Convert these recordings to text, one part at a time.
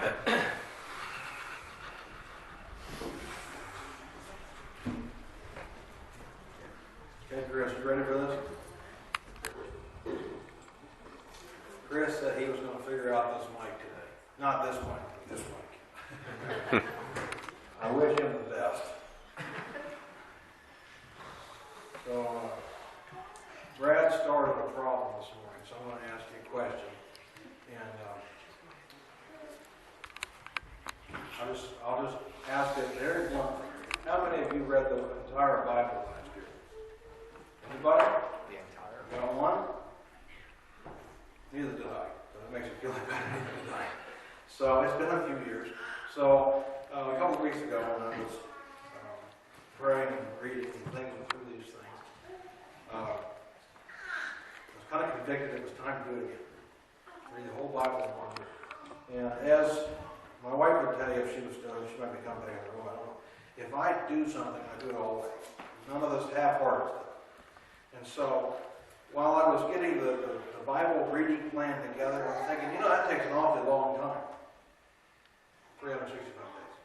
Okay, Chris, you ready for this? Chris said he was going to figure out this mic today. Not this mic, but this mic. I wish him the best. So, Brad started a problem this morning, so I'm going to ask you a question. And I'll just ask it. There's one. How many of you read the entire Bible last year? Anybody? The entire. Got one? Neither did I. So it makes it feel like better. Neither did I. So it's been a few years. So a couple of weeks ago when I was praying and reading and thinking through these things, I was kind of convicted it was time to do it again. Read the whole Bible in one year. And as my wife would tell you if she was still, she might be coming back in the room, I don't know. If I do something, I do it all the way. None of this half-hearted stuff. And so, while I was getting the Bible reading plan together, I'm thinking, that takes an awfully long time. 365 days.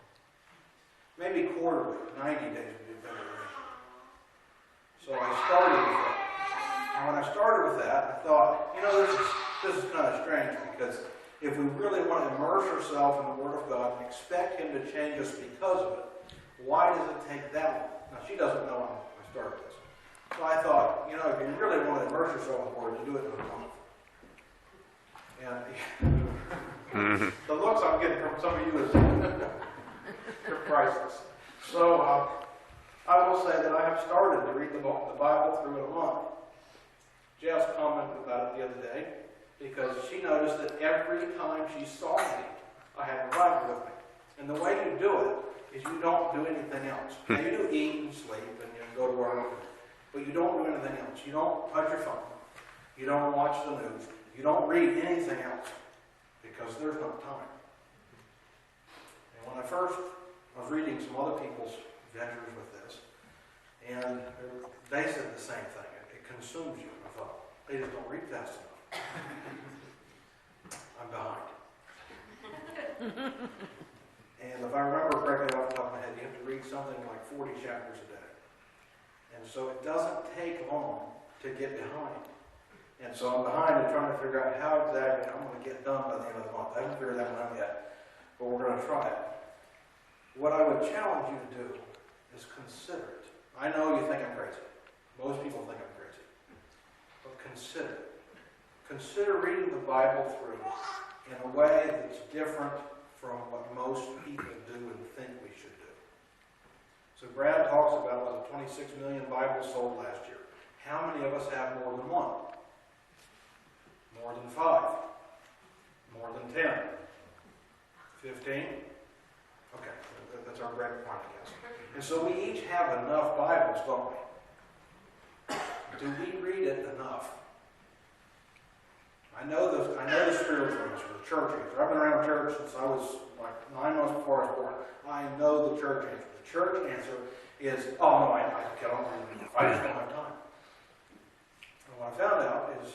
Maybe quarterly, 90 days would be better than that. So I started with that. And when I started with that, I thought, this is kind of strange because if we really want to immerse ourselves in the Word of God and expect Him to change us because of it, why does it take that long? Now, she doesn't know I started this. So I thought, if you really want to immerse yourself in the Word, you do it in a month. And the looks I'm getting from some of you is they're priceless. So I will say that I have started to read the Bible through in a month. Jess commented about it the other day because she noticed that every time she saw me, I had the Bible with me. And the way you do it is you don't do anything else. Now you do eat and sleep and go to work, but you don't do anything else. You don't touch your phone. You don't watch the news. You don't read anything else because there's no time. And when I was reading some other people's adventures with this, and they said the same thing. It consumes you. I thought, they just don't read fast enough. I'm behind. And if I remember correctly off the top of my head, you have to read something like 40 chapters a day. And so it doesn't take long to get behind. And so I'm behind and trying to figure out how exactly I'm going to get done by the end of the month. I haven't figured that one out yet, but we're going to try it. What I would challenge you to do is consider it. I know you think I'm crazy. Most people think I'm crazy. But consider it. Consider reading the Bible through in a way that's different from what most people do and think we should do. So Brad talks about 26 million Bibles sold last year. How many of us have more than one? More than 5? More than 10? 15? Okay, that's our great point, I guess. And so we each have enough Bibles, don't we? Do we read it enough? I know the spiritual answer, the church answer. I've been around church since I was like 9 months before I was born. I know the church answer. The church answer is, oh no, I don't read enough. I just don't have time. And what I found out is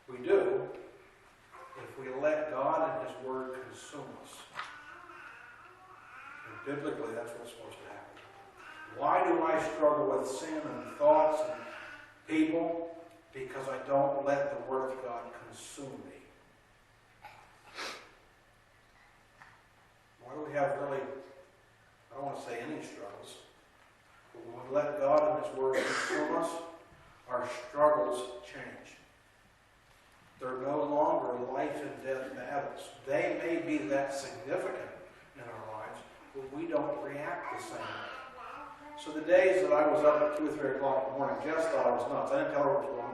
we do if we let God and His Word consume us. And biblically, that's what's supposed to happen. Why do I struggle with sin and thoughts and people? Because I don't let the Word of God consume me. Why do we have really, I don't want to say any struggles, but when we let God and His Word consume us, our struggles change. They're no longer life and death battles. They may be that significant in our lives, but we don't react the same way. So the days that I was up at 2 or 3 o'clock in the morning, Jess thought I was nuts. I didn't tell her what was going on.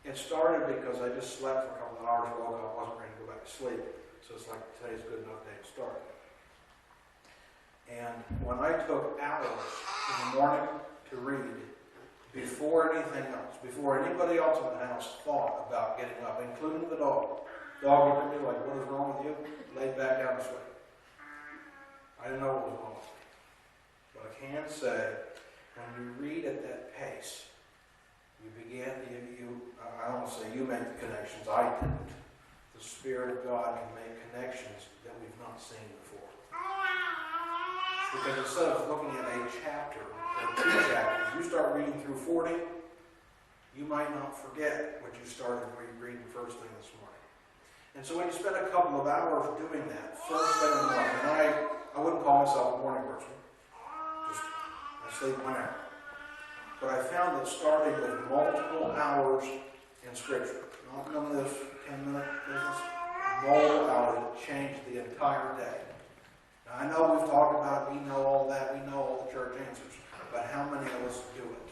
It started because I just slept for a couple of hours, woke up, wasn't ready to go back to sleep. So it's like today's a good enough day to start. And when I took hours in the morning to read, before anything else, before anybody else in the house thought about getting up, including the dog. The dog looked at me like, what is wrong with you? Laid back down to sleep. I didn't know what was wrong with me. But I can say, when you read at that pace, you begin, I don't want to say you make the connections, I didn't. the Spirit of God can make connections that we've not seen before. Because instead of looking at a chapter or 2 chapters, you start reading through 40, you might not forget what you started reading first thing this morning. And so when you spend a couple of hours doing that, first thing in the morning, and I wouldn't call myself a morning person. I sleep whenever. But I found that starting with multiple hours in Scripture, not none of this 10-minute business, multiple hours, it changed the entire day. Now, I know we've talked about, we know all that, we know all the church answers, but how many of us do it?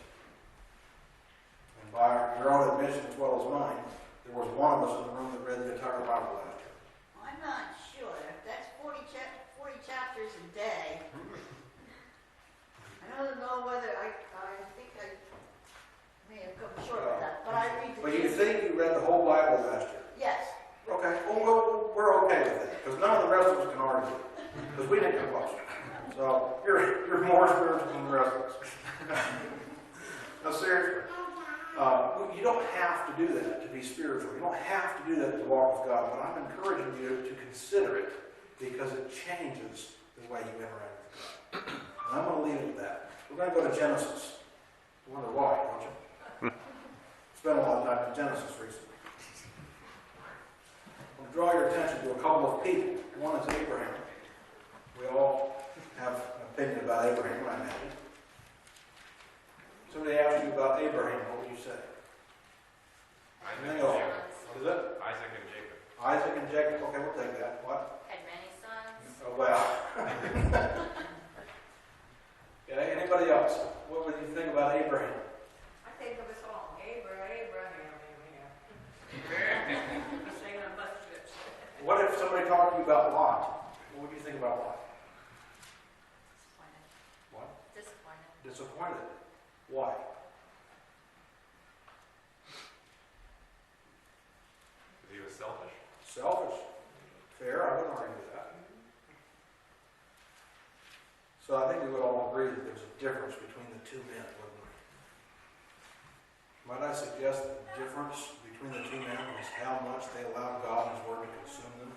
And by your own admission as well as mine, there was one of us in the room that read the entire Bible last year. I'm not sure. If that's 40 chapters a day, I don't know whether I think I may have come short of that, but I read the But you think you read the whole Bible last year? Yes. Okay, well, we're okay with that, because none of the rest of us can argue, because we didn't come close. So you're more spiritual than the rest of us. No, seriously. You don't have to do that to be spiritual. You don't have to do that to walk with God, but I'm encouraging you to consider it, because it changes the way you interact with God. And I'm going to leave it at that. We're going to go to Genesis. You wonder why, don't you? Spent a lot of time in Genesis recently. I'm going to draw your attention to a couple of people. One is Abraham. We all have an opinion about Abraham, I imagine. Somebody asked you about Abraham, what would you say? Isaac and Jacob. Is it? Isaac and Jacob. Isaac and Jacob. Okay, we'll take that. What? Had many sons. Oh, well. Okay, anybody else? What would you think about Abraham? I think of a song, Abraham. Singing on bus trips. What if somebody talked to you about Lot? What would you think about Lot? Disappointed. What? Disappointed. Disappointed. Why? Because he was selfish. Selfish. Fair, I wouldn't argue with that. So I think we would all agree that there's a difference between the two men, wouldn't we? Might I suggest that the difference between the two men is how much they allowed God and His Word to consume them?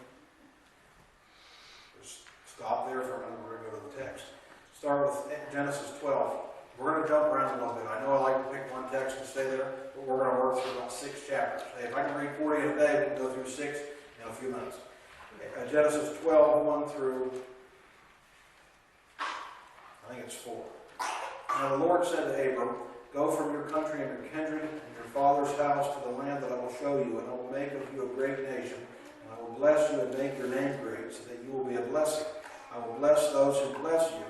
Just stop there for a minute. We're going to go to the text. Start with Genesis 12. We're going to jump around a little bit. I know I like to pick one text and stay there, but we're going to work through about 6 chapters. Hey, if I can read 40 in a day, we can go through 6 in a few minutes. Genesis 12, 1 through, I think it's 4. Now the Lord said to Abram, "Go from your country and your kindred and your father's house to the land that I will show you, and I will make of you a great nation, and I will bless you and make your name great, so that you will be a blessing. I will bless those who bless you,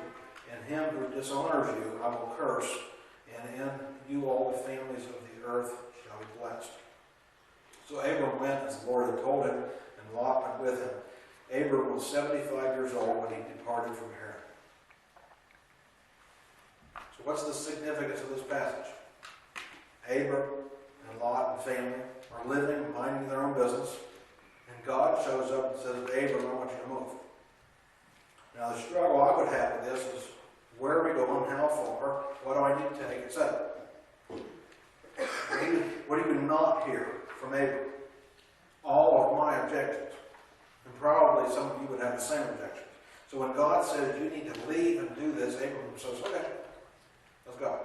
and him who dishonors you I will curse, and in you all the families of the earth shall be blessed." So Abram went as the Lord had told him, and Lot went with him. Abram was 75 years old when he departed from Haran. So what's the significance of this passage? Abram and Lot and family are living, minding their own business, and God shows up and says, "Abram, I want you to move." Now the struggle I would have with this is, where are we going, how far, what do I need to take, etc. What do you not hear from Abram? All of my objections. And probably some of you would have the same objections. So when God says you need to leave and do this, Abram says, "Okay, let's go."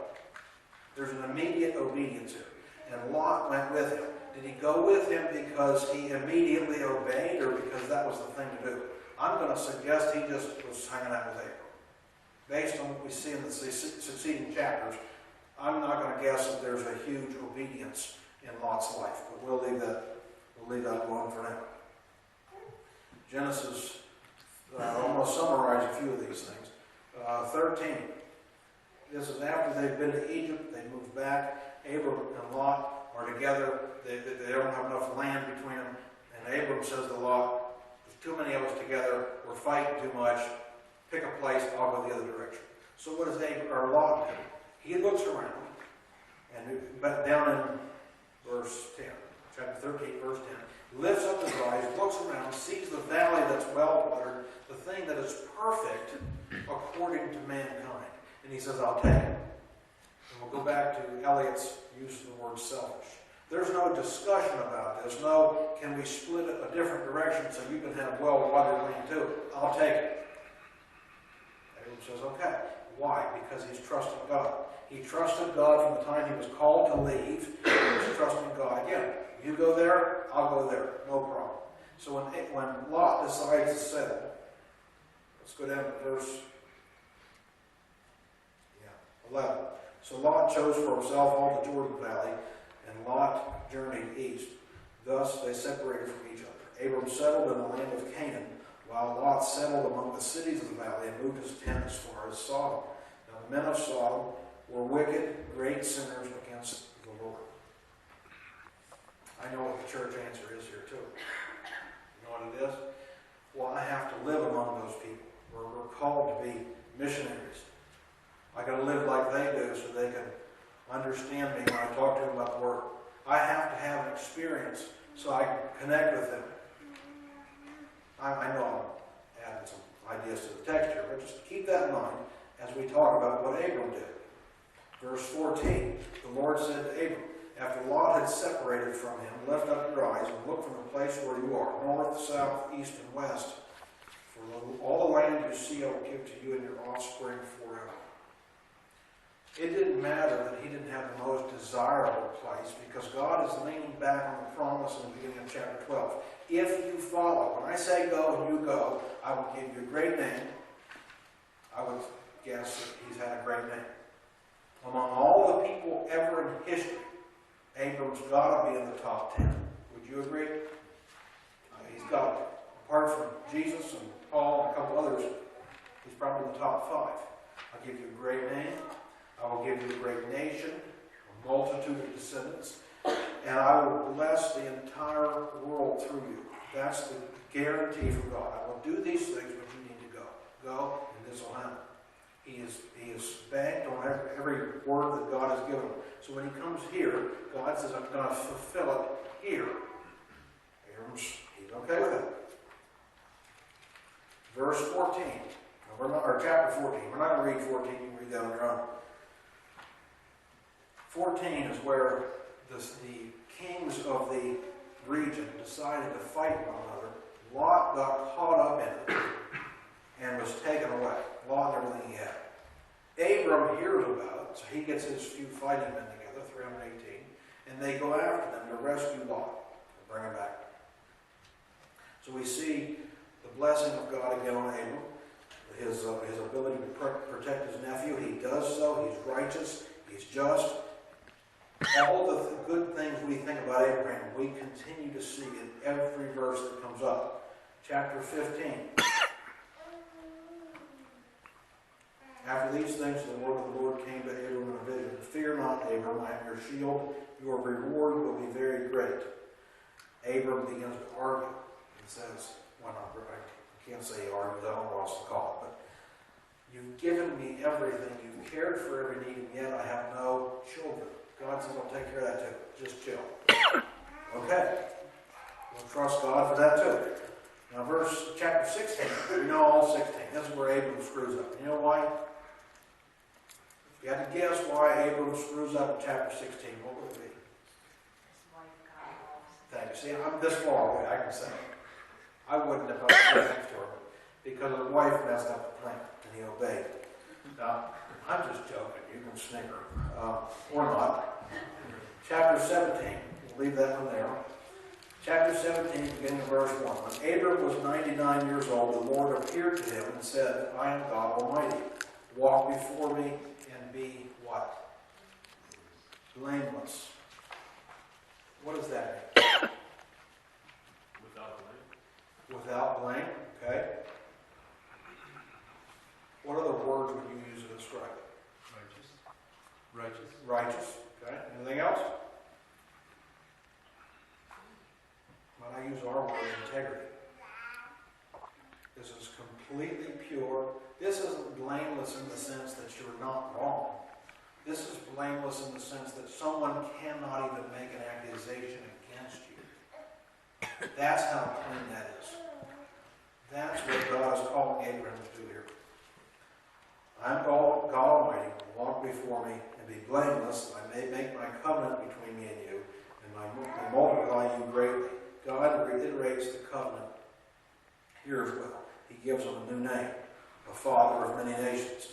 There's an immediate obedience here. And Lot went with him. Did he go with him because he immediately obeyed, or because that was the thing to do? I'm going to suggest he just was hanging out with Abram. Based on what we see in the succeeding chapters, I'm not going to guess that there's a huge obedience in Lot's life, but we'll leave that alone for now. Genesis, I'm going to summarize a few of these things. 13. This is after they've been to Egypt, they moved back. Abram and Lot are together. They don't have enough land between them. And Abram says to Lot, "There's too many of us together. We're fighting too much. Pick a place, I'll go the other direction." So what does Lot do? He looks around, but down in verse 10, chapter 13, verse 10, lifts up his eyes, looks around, sees the valley that's well watered, the thing that is perfect according to mankind. And he says, "I'll take it." And we'll go back to Eliot's use of the word selfish. There's no discussion about this. No, can we split it a different direction so you can have well-watered land too? I'll take it. Abram says, okay. Why? Because he's trusting God. He trusted God from the time he was called to leave. He was trusting God. Again, you go there, I'll go there. No problem. So when Lot decides to settle, let's go down to verse 11. So Lot chose for himself all the Jordan Valley, and Lot journeyed east. Thus they separated from each other. Abram settled in the land of Canaan, while Lot settled among the cities of the valley and moved his tent as far as Sodom. Now the men of Sodom were wicked, great sinners against the Lord. I know what the church answer is here too. You know what it is? Well, I have to live among those people. We're called to be missionaries. I got to live like they do so they can understand me when I talk to them about the Word. I have to have an experience so I can connect with them. I know I'm adding some ideas to the text here, but just keep that in mind as we talk about what Abram did. Verse 14, the Lord said to Abram, after Lot had separated from him, lift up your eyes and look from the place where you are, north, south, east, and west. For all the land you see I will give to you and your offspring forever. It didn't matter that he didn't have the most desirable place because God is leaning back on the promise in the beginning of chapter 12. If you follow, when I say go and you go, I will give you a great name. I would guess that he's had a great name. Among all the people ever in history, Abram's got to be in the top 10. Would you agree? He's got, apart from Jesus and Paul and a couple others, he's probably in the top 5. I'll give you a great name. I will give you a great nation, a multitude of descendants, and I will bless the entire world through you. That's the guarantee from God. I will do these things, but you need to go. Go, and this will happen. He is banked on every word that God has given him. So when he comes here, God says, I'm going to fulfill it here. He's okay with it. Verse 14, or chapter 14. We're not going to read 14. You can read that on your own. 14 is where the kings of the region decided to fight one another. Lot got caught up in it and was taken away. Lot and everything he had. Abram hears about it, so he gets his few fighting men together, 318, and they go after them to rescue Lot and bring him back. So we see the blessing of God again on Abram, his ability to protect his nephew. He does so. He's righteous. He's just. All the good things we think about Abraham, we continue to see in every verse that comes up. Chapter 15. After these things, the word of the Lord came to Abram in a vision. Fear not, Abram, I am your shield. Your reward will be very great. Abram begins to argue. He says, well, I can't say he argues, I don't know what else to call it, but you've given me everything. You've cared for every need, and yet I have no children. God says, I'll take care of that too. Just chill. Okay. We'll trust God for that too. Now, chapter 16, we know all 16. This is where Abram screws up. You know why? If you had to guess why Abram screws up in chapter 16, what would it be? Thank you. See, I'm this far away, I can say. I wouldn't have been next to her because his wife messed up the plan and he obeyed. Now, I'm just joking. You can snicker. Or not. Chapter 17. We'll leave that one there. Chapter 17, beginning of verse 1. When Abram was 99 years old, the Lord appeared to him and said, I am God Almighty. Walk before me and be what? Blameless. What does that mean? Without blame. Without blame. Okay. What other words would you use to describe it? Righteous. Righteous. Okay. Anything else? When I use our word, integrity. This is completely pure. This isn't blameless in the sense that you're not wrong. This is blameless in the sense that someone cannot even make an accusation against you. That's how clean that is. That's what God is calling Abraham to do here. I am God Almighty. Walk before me and be blameless, that I may make my covenant between me and you, and and I multiply you greatly. God reiterates the covenant here as well. He gives them a new name, a father of many nations.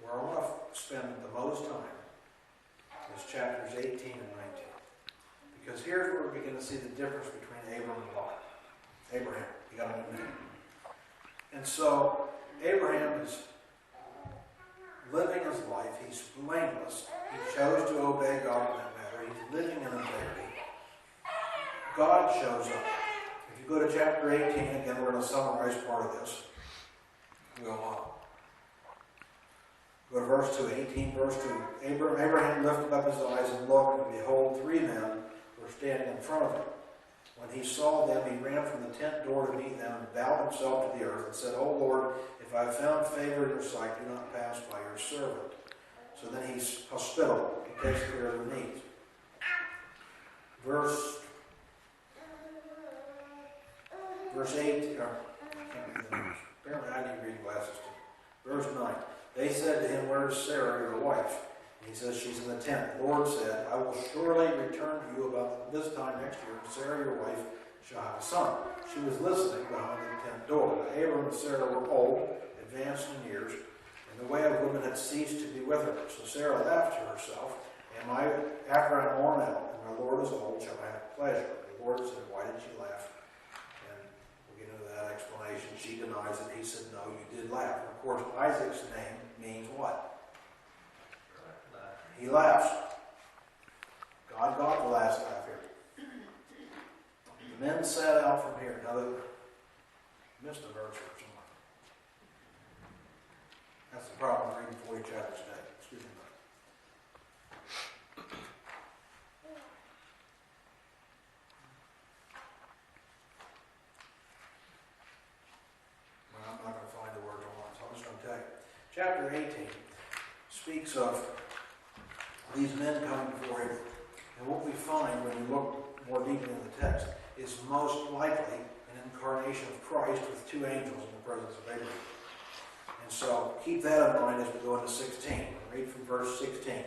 Where I want to spend the most time is chapters 18 and 19. Because here's where we begin to see the difference between Abram and Lot. Abraham, he got a new name. And so, Abraham is living his life. He's blameless. He chose to obey God in that matter. He's living in integrity. God shows up. If you go to chapter 18, again, we're going to summarize part of this. We'll go to verse 2, 18, verse 2. Abraham lifted up his eyes and looked, and behold, 3 men were standing in front of him. When he saw them, he ran from the tent door to meet them and bowed himself to the earth and said, O Lord, if I have found favor in your sight, do not pass by your servant. So then he's hospitable. He takes care of their needs. Verse 8, apparently I need reading glasses too. Verse 9. They said to him, where is Sarah, your wife? And he says, she's in the tent. The Lord said, I will surely return to you about this time next year, and Sarah, your wife, shall have a son. She was listening behind the tent door. Now, Abram and Sarah were old, advanced in years, and the way of women had ceased to be with her. So Sarah laughed to herself, after I'm worn out, and my Lord is old, shall I have pleasure? The Lord said, why did you laugh? And we'll get into that explanation. She denies it. He said, no, you did laugh. And of course, Isaac's name means what? He laughs. God got the last laugh here. The men set out from here. Now, they missed a verse or somewhere. That's the problem with reading 40 chapters a day. Excuse me. Well, I'm not going to find the word I want, so I'm just going to tell you. Chapter 18 speaks of these men coming before him. And what we find when you look more deeply in the text is most likely an incarnation of Christ with 2 angels in the presence of Abraham. And so keep that in mind as we go into 16. Read from verse 16.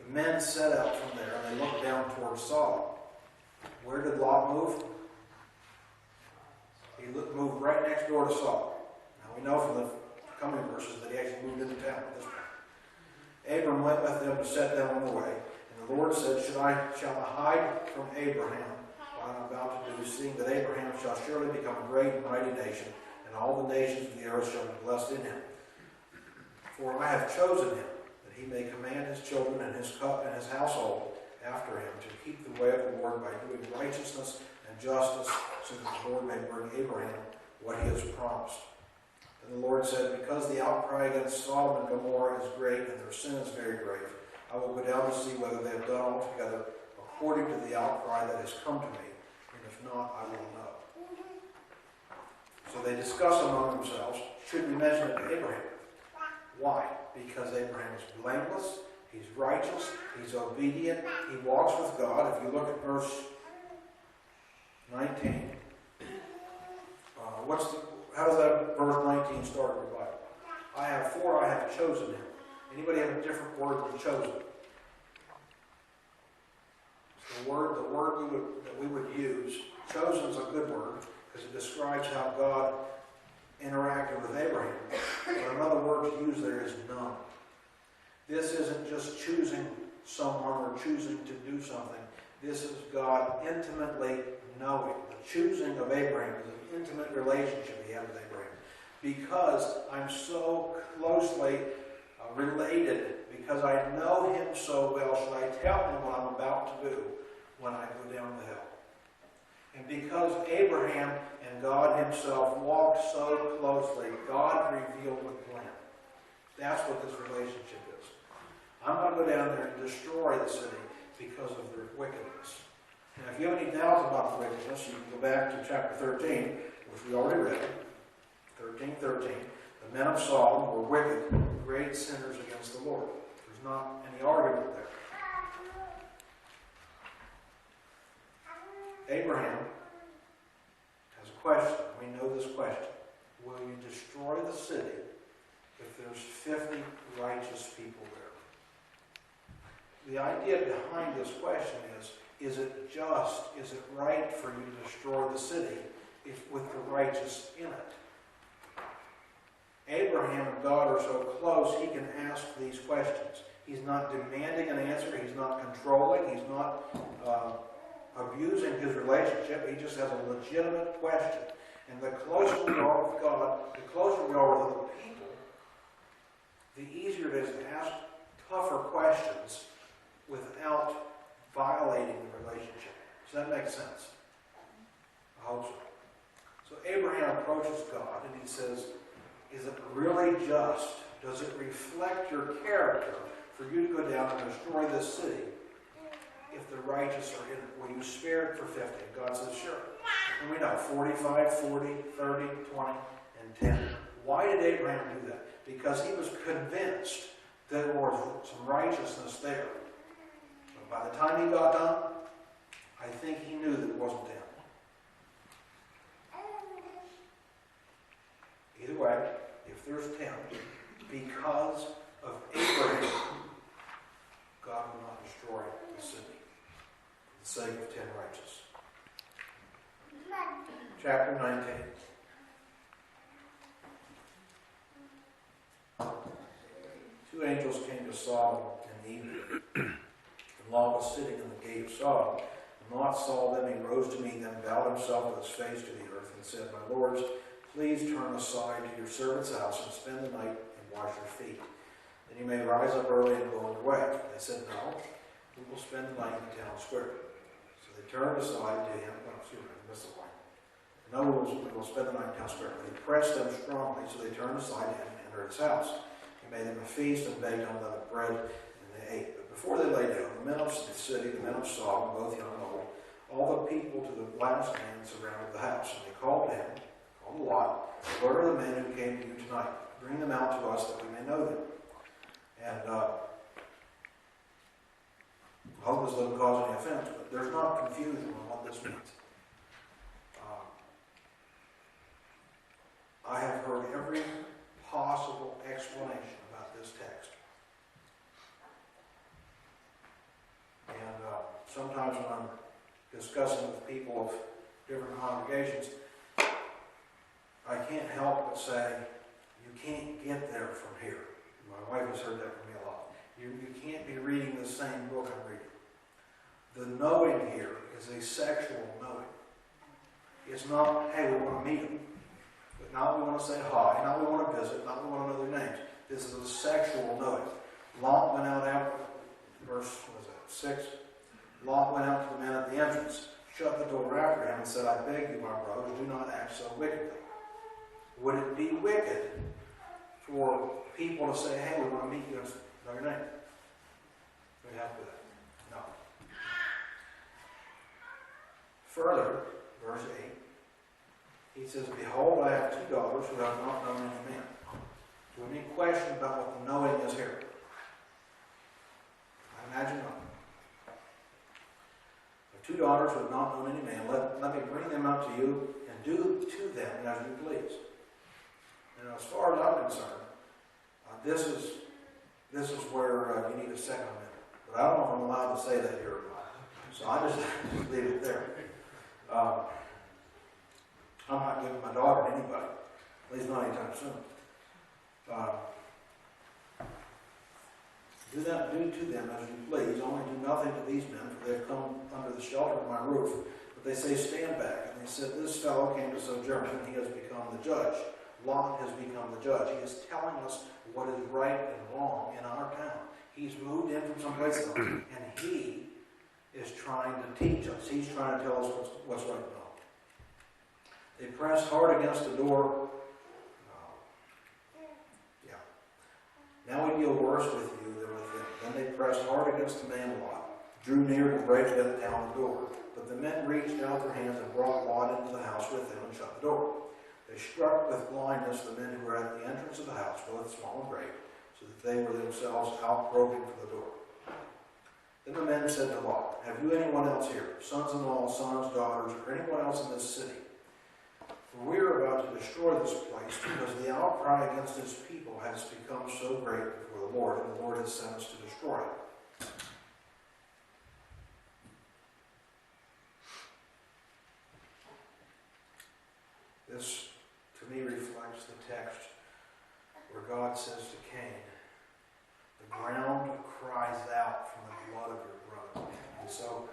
The men set out from there and they looked down towards Sodom. Where did Lot move? He moved right next door to Sodom. Now we know from the coming verses that he actually moved into town at this point. Abram went with them to set them on the way. And the Lord said, shall I hide from Abraham what I'm about to do, seeing that Abraham shall surely become a great and mighty nation, and all the nations of the earth shall be blessed in him. For I have chosen him, that he may command his children and his household after him to keep the way of the Lord by doing righteousness and justice, so that the Lord may bring Abraham what he has promised. And the Lord said, because the outcry against Sodom and Gomorrah is great, and their sin is very grave, I will go down to see whether they have done altogether according to the outcry that has come to me, and if not, I will know. So they discuss among themselves, should we mention it to Abraham? Why? Because Abraham is blameless, he's righteous, he's obedient, he walks with God. If you look at verse 19, how does that verse 19 start in the Bible? I have chosen him. Anybody have a different word than chosen? It's the word that we would use. Chosen is a good word because it describes how God interacted with Abraham. But another word to use there is none. This isn't just choosing someone or choosing to do something. This is God intimately knowing. The choosing of Abraham is an intimate relationship he had with Abraham. Because I'm so closely related, because I know him so well, should I tell him what I'm about to do when I go down the hill? And because Abraham and God himself walked so closely, God revealed the plan. That's what this relationship is. I'm going to go down there and destroy the city because of their wickedness. Now, if you have any doubts about the wickedness, you can go back to chapter 13, which we already read. 13:13. The men of Sodom were wicked, great sinners against the Lord. There's not any argument there. Abraham has a question. We know this question. Will you destroy the city if there's 50 righteous people there? The idea behind this question is it just, is it right for you to destroy the city with the righteous in it? Abraham and God are so close, he can ask these questions. He's not demanding an answer. He's not controlling. He's not abusing his relationship. He just has a legitimate question. And the closer we are with God, the closer we are with other people, the easier it is to ask tougher questions without violating the relationship. Does that make sense? I hope so. So Abraham approaches God and he says, is it really just? Does it reflect your character for you to go down and destroy this city if the righteous are in it? Will you spare it for 50? And God says, sure. And we know 45, 40, 30, 20, and 10. Why did Abraham do that? Because he was convinced there was some righteousness there. But by the time he got done, I think he knew that it wasn't them. Either way, if there's 10, because of Abraham, God will not destroy the city for the sake of 10 righteous. Chapter 19. Two angels came to Sodom in the evening, and Lot was sitting in the gate of Sodom. When Lot saw them, he rose to meet them, bowed himself with his face to the earth, and said, my lords, please turn aside to your servant's house and spend the night and wash your feet. Then you may rise up early and go on your way. They said, no, we will spend the night in the town square. So they turned aside to him. Oh, excuse me, I missed the line. No, we will spend the night in the town square. But he pressed them strongly, so they turned aside to him and entered his house. He made them a feast and baked unleavened bread, and they ate. But before they lay down, the men of the city, the men of Sodom, both young and old, all the people to the last man surrounded the house. And they called to him, called Lot, where are the men who came to you tonight? Bring them out to us that we may know them. And I hope this doesn't cause any offense, but there's not confusion on what this means. I have heard every possible explanation about this text. And sometimes when I'm discussing with people of different congregations, I can't help but say, you can't get there from here. My wife has heard that from me a lot. You can't be reading the same book I'm reading. The knowing here is a sexual knowing. It's not, hey, we want to meet them. But now we want to say hi. Now we want to visit. Now we want to know their names. This is a sexual knowing. Lot went out after, verse, what is that, 6? Lot went out to the men at the entrance, shut the door after him, and said, I beg you, my brothers, do not act so wickedly. Would it be wicked for people to say, hey, we want to meet you and know your name? We have to do that. No. Further, verse 8, he says, behold, I have 2 daughters who have not known any man. Do any question about what the knowing is here? I imagine not. I have 2 daughters who have not known any man. Let me bring them up to you and do to them as you please. And as far as I'm concerned, this is where you need a second amendment. But I don't know if I'm allowed to say that here or not. So I just leave it there. I'm not giving my daughter to anybody, at least not anytime soon. Do to them as you please. Only do nothing to these men, for they have come under the shelter of my roof. But they say, stand back. And they said, this fellow came to sojourn, and he has become the judge. Lot has become the judge. He is telling us what is right and wrong in our town. He's moved in from someplace else, and he is trying to teach us. He's trying to tell us what's right and wrong. They pressed hard against the door. Now we deal worse with you than with them. Then they pressed hard against the man Lot, drew near to break down the door. But the men reached out their hands and brought Lot into the house with them and shut the door. They struck with blindness the men who were at the entrance of the house, both small and great, so that they were themselves out groping for the door. Then the men said to Lot, have you anyone else here, sons-in-law, sons, daughters, or anyone else in this city? For we are about to destroy this place, because the outcry against his people has become so great before the Lord, and the Lord has sent us to destroy it. God says to Cain, the ground cries out from the blood of your brother. And so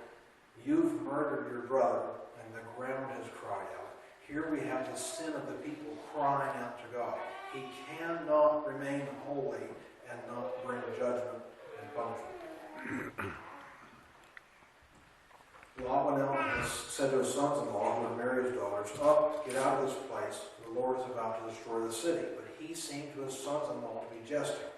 you've murdered your brother, and the ground has cried out. Here we have the sin of the people crying out to God. He cannot remain holy and not bring judgment and punishment. Lot went out and said to his sons-in-law, who would marry his daughters, "Up, get out of this place. The Lord is about to destroy the city." But he seemed to his sons-in-law to be jesting.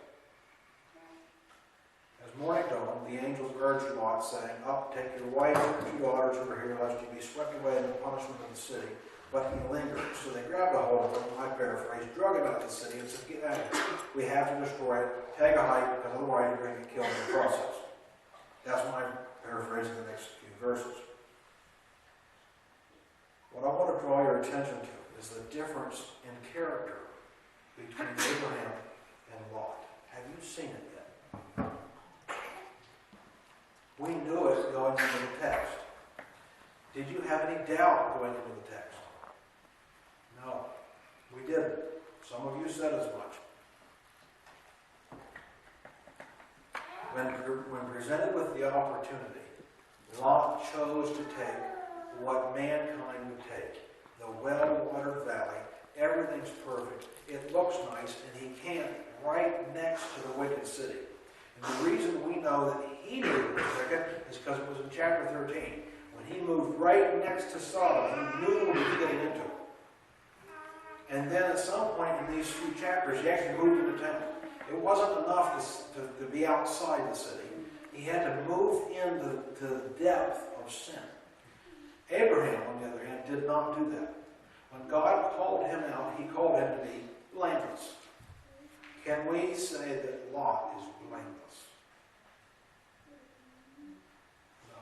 As morning dawned, the angels urged Lot, saying, "Up, take your wife and your 2 daughters over here, lest you be swept away in the punishment of the city." But he lingered. So they grabbed a hold of him, I paraphrase, drug him out of the city, and said, "Get out of here. We have to destroy it. Tag a height, because otherwise you're going to get killed in the process." That's my paraphrase in the next few verses. What I want to draw your attention to is the difference in character between Abraham and Lot. Have you seen it yet? We knew it going into the text. Did you have any doubt going into the text? No, we didn't. Some of you said as much. When presented with the opportunity, Lot chose to take what mankind would take. The well-watered valley, everything's perfect, it looks nice, and he camped right next to the wicked city. And the reason we know that he knew it was wicked is because it was in chapter 13. When he moved right next to Sodom, he knew what he was getting into. And then at some point in these few chapters, he actually moved into town. It wasn't enough to be outside the city. He had to move into the depth of sin. Abraham, on the other hand, did not do that. When God called him out, he called him to be blameless. Can we say that Lot is blameless? No.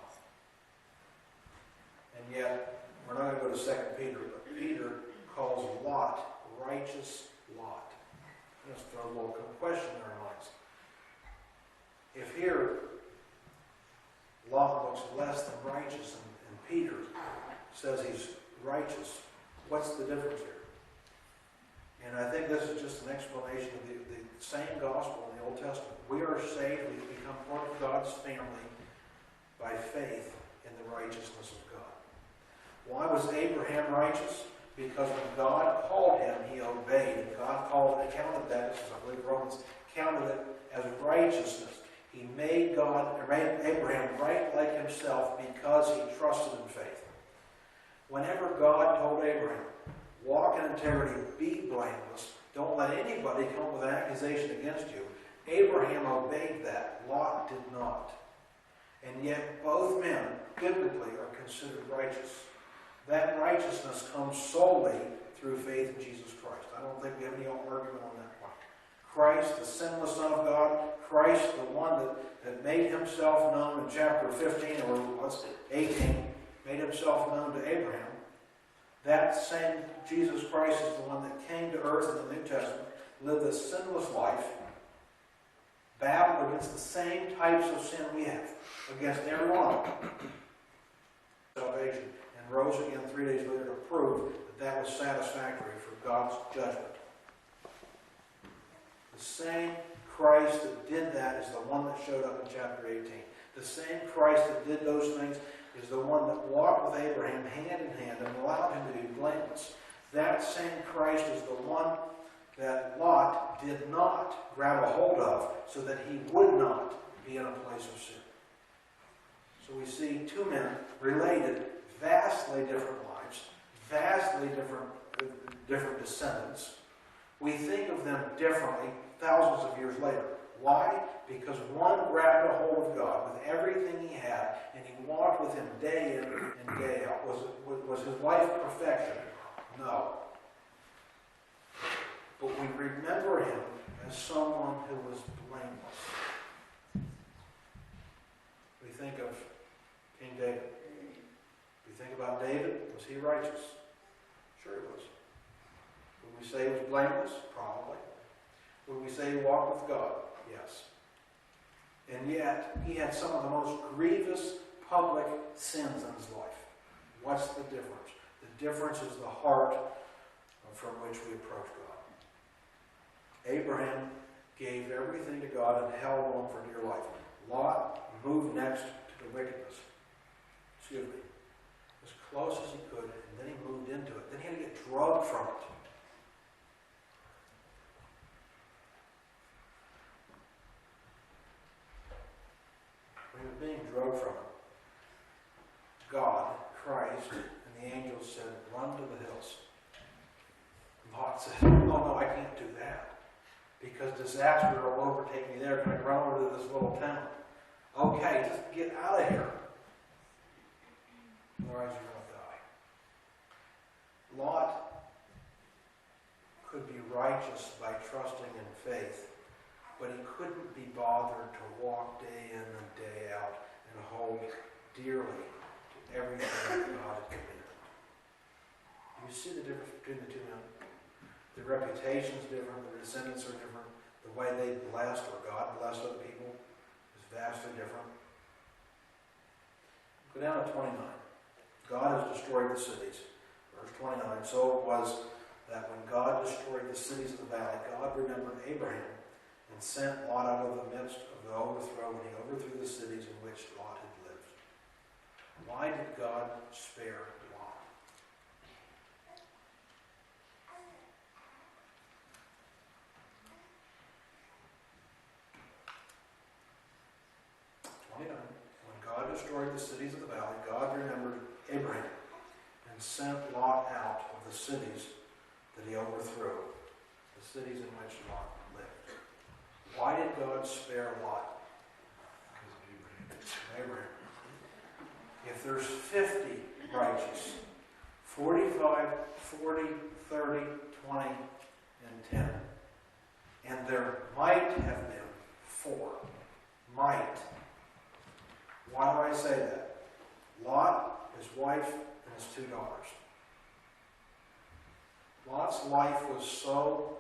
And yet, we're not going to go to 2 Peter, but Peter calls Lot righteous Lot. Let's throw a little question in our minds. If here, Lot looks less than righteous, and Peter says he's righteous, what's the difference here? And I think this is just an explanation of the same gospel in the Old Testament. We are saved, we become part of God's family by faith in the righteousness of God. Why was Abraham righteous? Because when God called him, he obeyed. And God counted that, as I believe Romans counted it as righteousness. He made Abraham right like himself because he trusted in faith. Whenever God told Abraham, walk in integrity, be blameless, don't let anybody come up with an accusation against you, Abraham obeyed that. Lot did not. And yet both men, biblically, are considered righteous. That righteousness comes solely through faith in Jesus Christ. I don't think we have any argument on that point. Christ, the sinless Son of God, Christ, the one that made himself known in chapter 15, or what's it, 18, made himself known to Abraham. That same Jesus Christ is the one that came to earth in the New Testament, lived a sinless life, battled against the same types of sin we have, against every one of them. Salvation. And rose again 3 days later to prove that was satisfactory for God's judgment. The same Christ that did that is the one that showed up in chapter 18. The same Christ that did those things is the one that walked with Abraham hand in hand and allowed him to be blameless. That same Christ is the one that Lot did not grab a hold of so that he would not be in a place of sin. So we see two men related, vastly different lives, vastly different descendants. We think of them differently thousands of years later. Why? Because one grabbed a hold of God with everything he had, and he walked with him day in and day out. Was his life perfection? No. But we remember him as someone who was blameless. We think of King David. We think about David. Was he righteous? Sure he was. Would we say he was blameless? Probably. Would we say he walked with God? Yes. And yet, he had some of the most grievous public sins in his life. What's the difference? The difference is the heart from which we approach God. Abraham gave everything to God and held on for dear life. Lot moved next to the wickedness. Excuse me. As close as he could, and then he moved into it. Then he had to get drugged from it. When he was being drugged from it, God, Christ, and the angels said, run to the hills. Lot said, oh no, I can't do that. Because disaster will overtake me there. Can I run over to this little town? Okay, just get out of here. Otherwise you're going to die. Lot could be righteous by trusting in faith, but he couldn't be bothered to walk day in and day out and hold dearly to everything that God had commanded. You see the difference between the two men? The reputation's different, the descendants are different, the way they blessed or God blessed other people is vastly different. Go down to 29. God has destroyed the cities. Verse 29, so it was that when God destroyed the cities of the valley, God remembered Abraham and sent Lot out of the midst of the overthrow, and he overthrew the cities in which Lot had lived. Why did God spare Lot? When God destroyed the cities of the valley, God remembered Abraham and sent Lot out of the cities that he overthrew, the cities in which Lot lived. Why did God spare Lot? Because of Abraham. If there's 50 righteous, 45, 40, 30, 20, and 10, and there might have been 4. Might. Why do I say that? Lot, his wife, and his 2 daughters. Lot's life was so,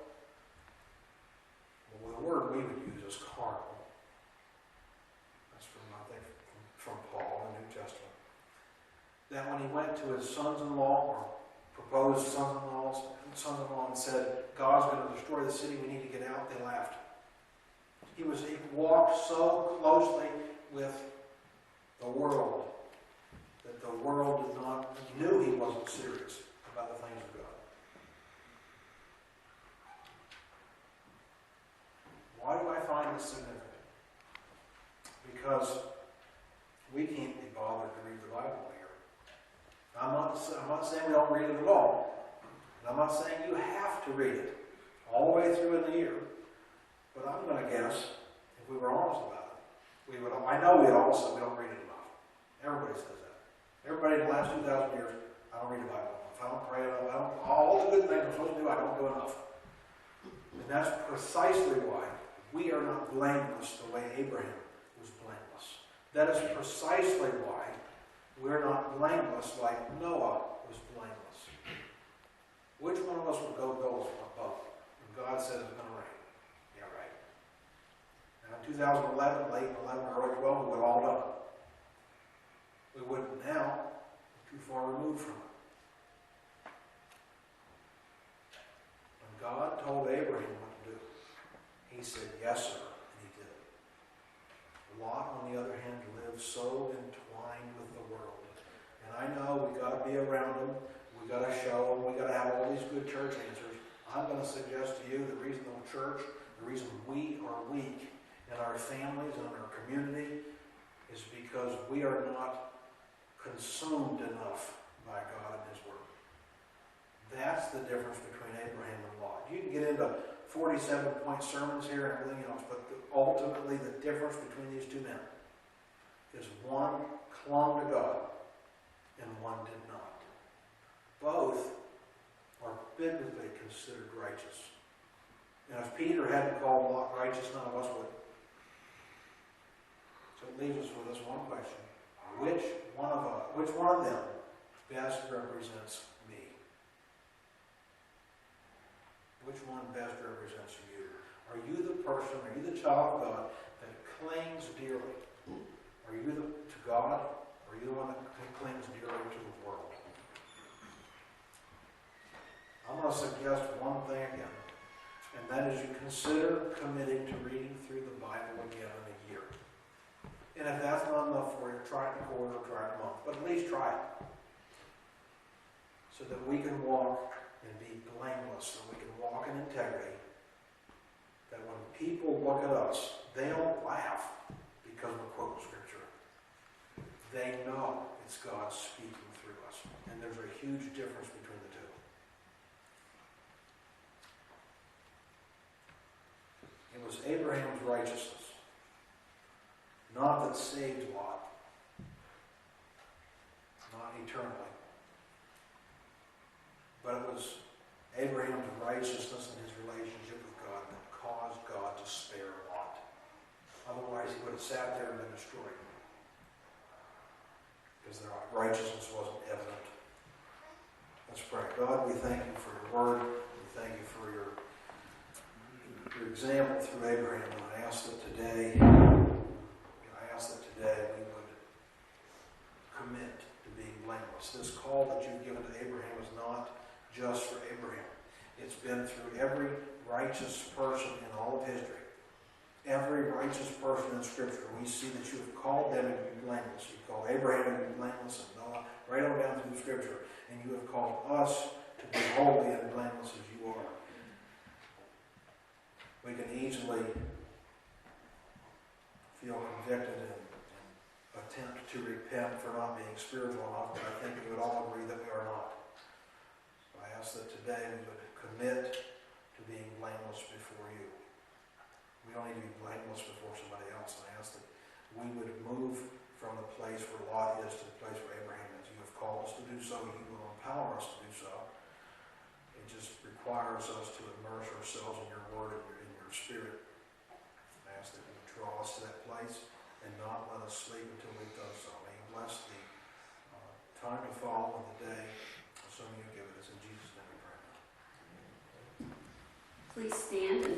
well, the word we would use is carnal. That's from, I think, from Paul in the New Testament. That when he went to his sons-in-law, or proposed sons-in-law and said, God's going to destroy the city, we need to get out, they laughed. He walked so closely with the world that the world knew he wasn't serious about the things of God. Why do I find this significant? Because we can't be bothered to read the Bible here. I'm not saying we don't read it at all. And I'm not saying you have to read it all the way through in the year. But I'm going to guess, if we were honest about it, I know we all say we don't read it enough. Everybody says that. Everybody in the last 2,000 years, I don't read the Bible enough. I don't pray enough. All the good things I'm supposed to do, I don't do enough. And that's precisely why we are not blameless the way Abraham was blameless. That is precisely why we're not blameless like Noah was blameless. Which one of us would go build a boat when God says it's going to rain? Yeah, right. Now in 2011, late 11 or early 12, we would have all done it. We wouldn't now. We're too far removed from it. When God told Abraham what to do, he said, yes, sir, and he did it. Lot, on the other hand, lived so entwined with the world. And I know we've got to be around him. We've got to show him. We've got to have all these good church answers. I'm going to suggest to you the reason the church, the reason we are weak in our families and in our community is because we are not consumed enough by God and his word. That's the difference between Abraham and Lot. You can get into 47-point sermons here and everything else, but ultimately the difference between these two men is one clung to God and one did not. Both are biblically considered righteous. And if Peter hadn't called Lot righteous, none of us would. So it leaves us with this one question. Which one of them best represents me? Which one best represents you? Are you the person, are you the child of God that clings dearly? Are you to God, or are you the one that clings dearly to the world? I'm going to suggest one thing again, and that that is you consider committing to reading through the Bible again in a year. And if that's not enough for you, try it in a quarter, try it in a month, but at least try it. So that we can walk and be blameless, so we can walk in integrity. That when people look at us, they don't laugh because we're quoting Scripture. They know it's God speaking through us. And there's a huge difference between the two. It was Abraham's righteousness, not that saved Lot, not eternally, but it was Abraham's righteousness and his relationship with God that caused God to spare Lot. Otherwise, he would have sat there and been destroyed because their righteousness wasn't evident. Let's pray. God, we thank you for your word. We thank you for your example through Abraham. And I ask that today we would commit to being blameless. This call that you've given to Abraham is not just for Abraham. It's been through every righteous person in all of history. Every righteous person in Scripture, we see that you have called them to be blameless. You called Abraham to be blameless and Noah, right on down through the Scripture. And you have called us to be holy and blameless as you are. We can easily feel convicted and attempt to repent for not being spiritual enough, but I think we would all agree that we are not. So I ask that today we would commit to being blameless before you. We don't need to be blameless before somebody else. And I ask that we would move from the place where Lot is to the place where Abraham is. You have called us to do so. You will empower us to do so. It just requires us to immerse ourselves in your word and in your spirit. I ask that you would draw us to that place and not let us sleep until we've done so. May you bless the time to follow in the day, assuming you give it us. In Jesus' name we pray. Please stand and